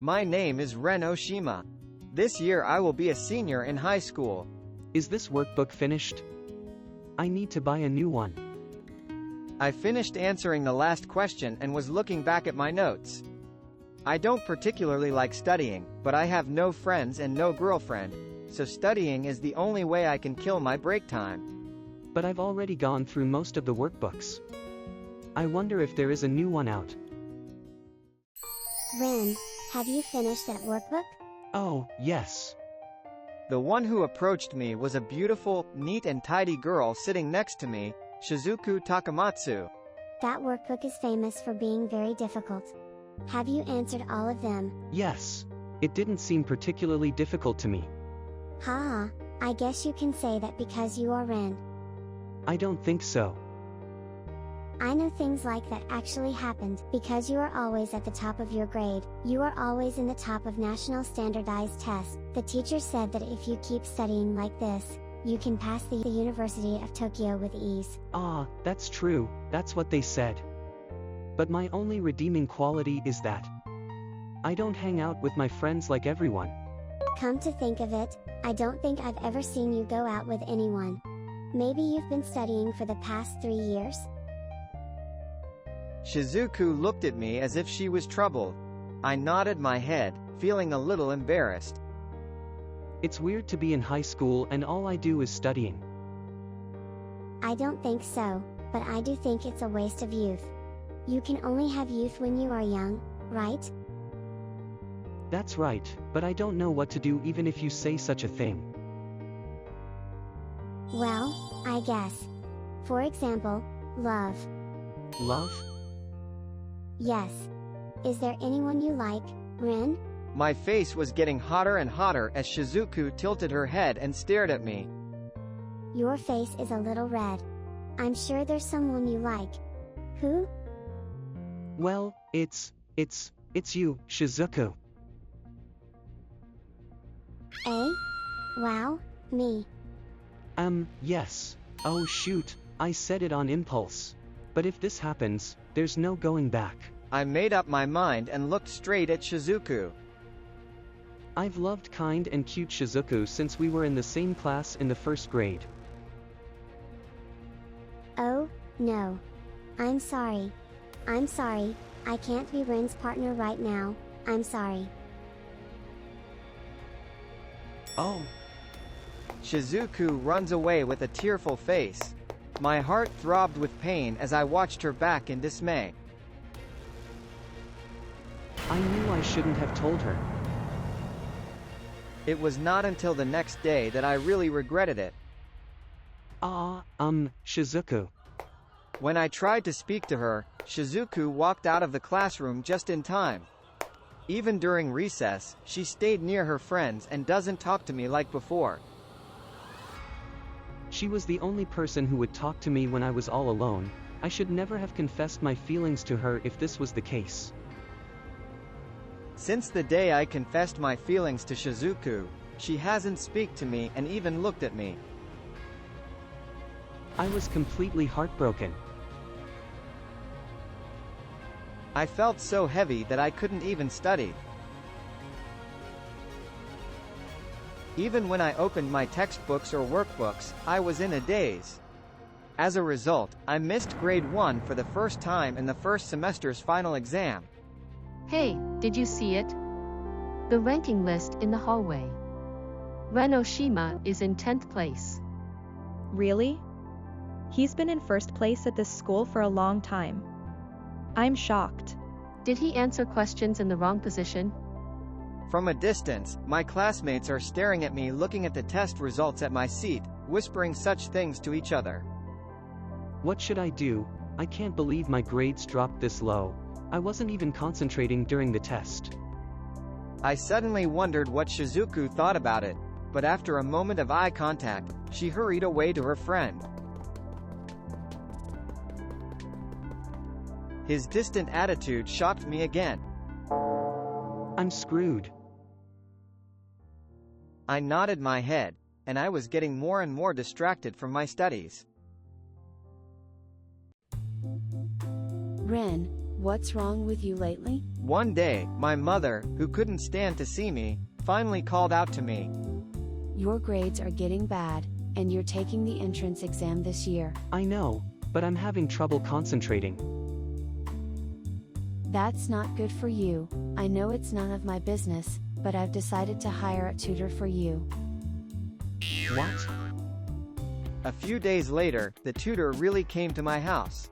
My name is Ren Oshima. This year I will be a senior in high school. Is this workbook finished? I need to buy a new one. I finished answering the last question and was looking back at my notes. I don't particularly like studying, but I have no friends and no girlfriend, so studying is the only way I can kill my break time. But I've already gone through most of the workbooks. I wonder if there is a new one out. Ren, have you finished that workbook? Oh, yes. The one who approached me was a beautiful, neat and tidy girl sitting next to me, Shizuku Takamatsu. That workbook is famous for being very difficult. Have you answered all of them? Yes. It didn't seem particularly difficult to me. Haha, I guess you can say that because you are Ren. I don't think so. I know things like that actually happened because you are always at the top of your grade. You are always in the top of national standardized tests. The teacher said that if you keep studying like this, you can pass the University of Tokyo with ease. Ah, that's true, that's what they said. But my only redeeming quality is that I don't hang out with my friends like everyone. Come to think of it, I don't think I've ever seen you go out with anyone. Maybe you've been studying for the past 3 years? Shizuku looked at me as if she was troubled. I nodded my head, feeling a little embarrassed. It's weird to be in high school and all I do is studying. I don't think so, but I do think it's a waste of youth. You can only have youth when you are young, right? That's right, but I don't know what to do even if you say such a thing. Well, I guess. For example, love. Love? Yes. Is there anyone you like, Ren? My face was getting hotter and hotter as Shizuku tilted her head and stared at me. Your face is a little red. I'm sure there's someone you like. Who? Well, it's you, Shizuku. Eh? Wow, me. Yes. Oh shoot, I said it on impulse. But if this happens, there's no going back. I made up my mind and looked straight at Shizuku. I've loved kind and cute Shizuku since we were in the same class in the first grade. Oh, no. I'm sorry. I'm sorry, I can't be Ren's partner right now, I'm sorry. Oh. Shizuku runs away with a tearful face. My heart throbbed with pain as I watched her back in dismay. I knew I shouldn't have told her. It was not until the next day that I really regretted it. Shizuku. When I tried to speak to her, Shizuku walked out of the classroom just in time. Even during recess, she stayed near her friends and doesn't talk to me like before. She was the only person who would talk to me when I was all alone. I should never have confessed my feelings to her if this was the case. Since the day I confessed my feelings to Shizuku, she hasn't speak to me and even looked at me. I was completely heartbroken. I felt so heavy that I couldn't even study. Even when I opened my textbooks or workbooks, I was in a daze. As a result, I missed grade 1 for the first time in the first semester's final exam. Hey, did you see it? The ranking list in the hallway. Ren Oshima is in 10th place. Really? He's been in first place at this school for a long time. I'm shocked. Did he answer questions in the wrong position? From a distance, my classmates are staring at me looking at the test results at my seat, whispering such things to each other. What should I do? I can't believe my grades dropped this low. I wasn't even concentrating during the test. I suddenly wondered what Shizuku thought about it, but after a moment of eye contact, she hurried away to her friend. His distant attitude shocked me again. I'm screwed. I nodded my head, and I was getting more and more distracted from my studies. Ren, what's wrong with you lately? One day, my mother, who couldn't stand to see me, finally called out to me. Your grades are getting bad, and you're taking the entrance exam this year. I know, but I'm having trouble concentrating. That's not good for you. I know it's none of my business, but I've decided to hire a tutor for you. What? A few days later, the tutor really came to my house.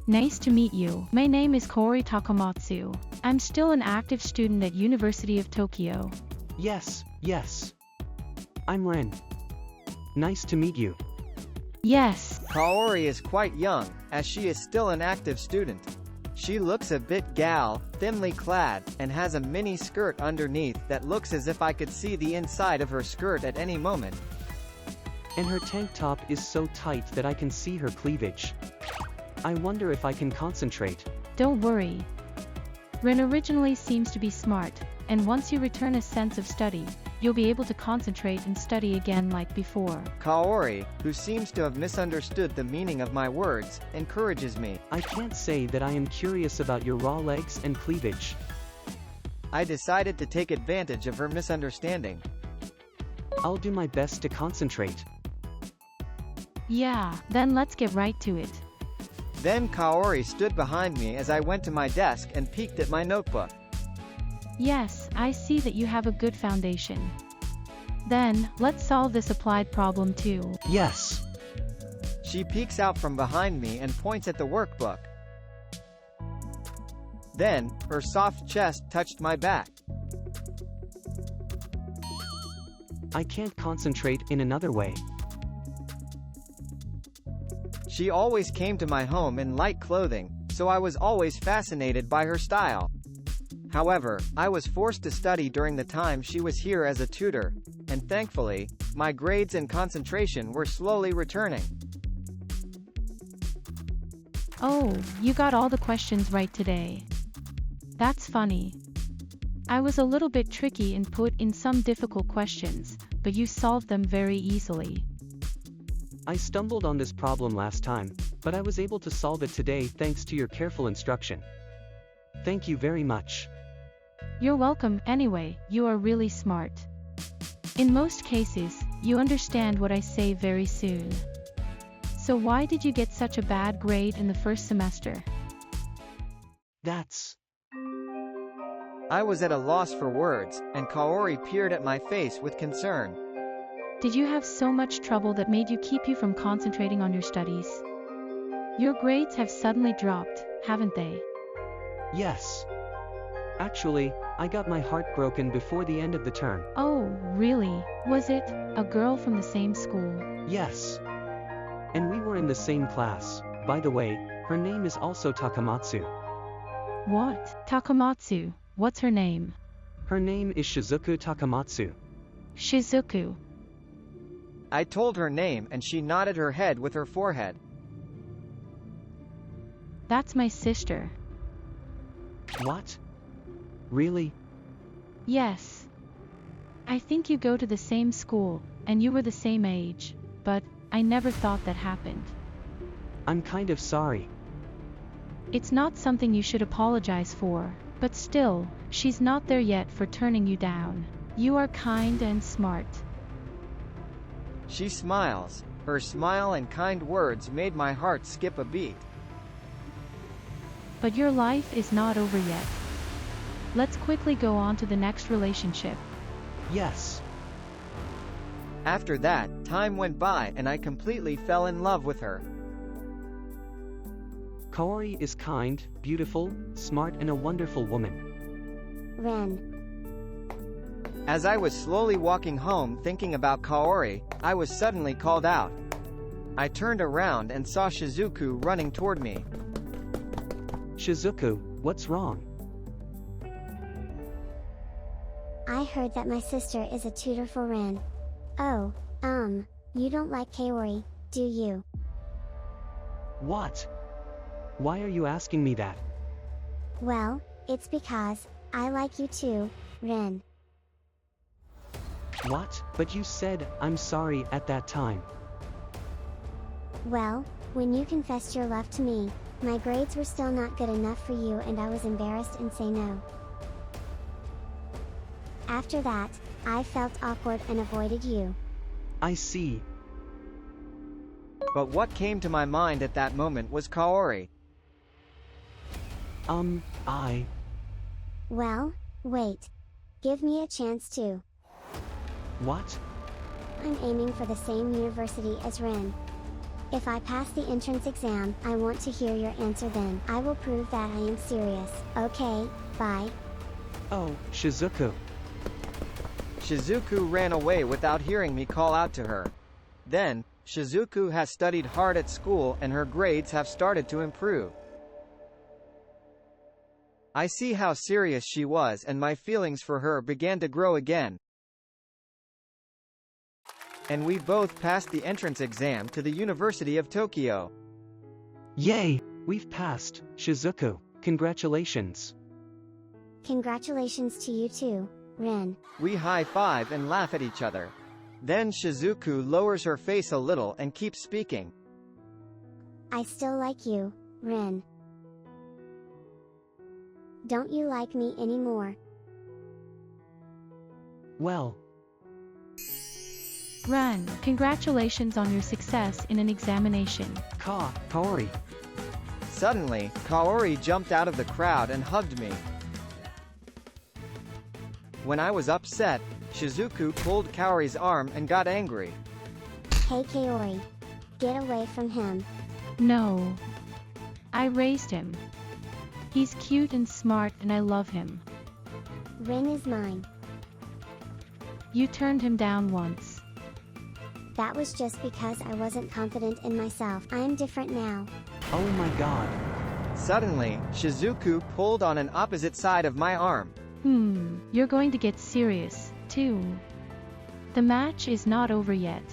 Nice to meet you. My name is Kori Takamatsu. I'm still an active student at University of Tokyo. Yes. I'm Ren. Nice to meet you. Yes. Kaori is quite young, as she is still an active student. She looks a bit gal, thinly clad, and has a mini skirt underneath that looks as if I could see the inside of her skirt at any moment. And her tank top is so tight that I can see her cleavage. I wonder if I can concentrate. Don't worry. Ren originally seems to be smart, and once you return a sense of study, you'll be able to concentrate and study again like before. Kaori, who seems to have misunderstood the meaning of my words, encourages me. I can't say that I am curious about your raw legs and cleavage. I decided to take advantage of her misunderstanding. I'll do my best to concentrate. Yeah, then let's get right to it. Then Kaori stood behind me as I went to my desk and peeked at my notebook. Yes, I see that you have a good foundation. Then, let's solve this applied problem too. Yes. She peeks out from behind me and points at the workbook. Then, her soft chest touched my back. I can't concentrate in another way. She always came to my home in light clothing, so I was always fascinated by her style. However, I was forced to study during the time she was here as a tutor, and thankfully, my grades and concentration were slowly returning. Oh, you got all the questions right today. That's funny. I was a little bit tricky and put in some difficult questions, but you solved them very easily. I stumbled on this problem last time, but I was able to solve it today thanks to your careful instruction. Thank you very much. You're welcome. Anyway, you are really smart. In most cases, you understand what I say very soon. So why did you get such a bad grade in the first semester? I was at a loss for words, and Kaori peered at my face with concern. Did you have so much trouble that made you keep you from concentrating on your studies? Your grades have suddenly dropped, haven't they? Yes. Actually, I got my heart broken before the end of the term. Oh, really? Was it a girl from the same school? Yes. And we were in the same class. By the way, her name is also Takamatsu. What? Takamatsu? What's her name? Her name is Shizuku Takamatsu. Shizuku. I told her name and she nodded her head with her forehead. That's my sister. What? Really? Yes. I think you go to the same school, and you were the same age, but I never thought that happened. I'm kind of sorry. It's not something you should apologize for, but still, she's not there yet for turning you down. You are kind and smart. She smiles. Her smile and kind words made my heart skip a beat. But your life is not over yet. Let's quickly go on to the next relationship. Yes. After that, time went by and I completely fell in love with her. Kaori is kind, beautiful, smart and a wonderful woman. Ren. As I was slowly walking home thinking about Kaori, I was suddenly called out. I turned around and saw Shizuku running toward me. Shizuku, what's wrong? I heard that my sister is a tutor for Ren. Oh, you don't like Kaori, do you? What? Why are you asking me that? Well, it's because I like you too, Ren. What? But you said, I'm sorry, at that time. Well, when you confessed your love to me, My grades were still not good enough for you and I was embarrassed and say no. After that, I felt awkward and avoided you. I see. But what came to my mind at that moment was Kaori. Well, wait. Give me a chance too. What? I'm aiming for the same university as Rin. If I pass the entrance exam, I want to hear your answer then. I will prove that I am serious. Okay, bye. Oh, Shizuku. Shizuku ran away without hearing me call out to her. Then, Shizuku has studied hard at school and her grades have started to improve. I see how serious she was and my feelings for her began to grow again. And we both passed the entrance exam to the University of Tokyo. Yay! We've passed, Shizuku. Congratulations. Congratulations to you too, Rin. We high-five and laugh at each other. Then Shizuku lowers her face a little and keeps speaking. I still like you, Rin. Don't you like me anymore? Well. Ren, congratulations on your success in an examination. Kaori. Suddenly, Kaori jumped out of the crowd and hugged me. When I was upset, Shizuku pulled Kaori's arm and got angry. Hey Kaori. Get away from him. No. I raised him. He's cute and smart and I love him. Rin is mine. You turned him down once. That was just because I wasn't confident in myself. I am different now. Oh my god. Suddenly, Shizuku pulled on an opposite side of my arm. You're going to get serious, too. The match is not over yet.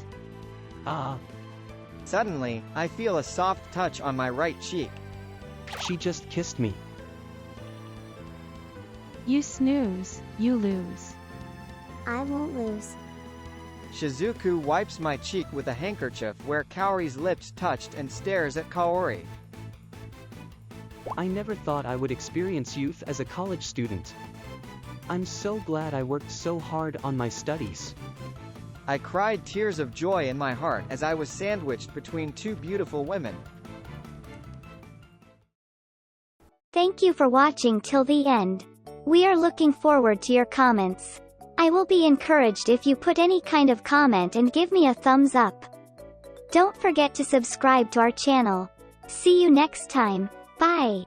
Suddenly, I feel a soft touch on my right cheek. She just kissed me. You snooze, you lose. I won't lose. Shizuku wipes my cheek with a handkerchief where Kaori's lips touched and stares at Kaori. I never thought I would experience youth as a college student. I'm so glad I worked so hard on my studies. I cried tears of joy in my heart as I was sandwiched between two beautiful women. Thank you for watching till the end. We are looking forward to your comments. I will be encouraged if you put any kind of comment and give me a thumbs up. Don't forget to subscribe to our channel. See you next time. Bye.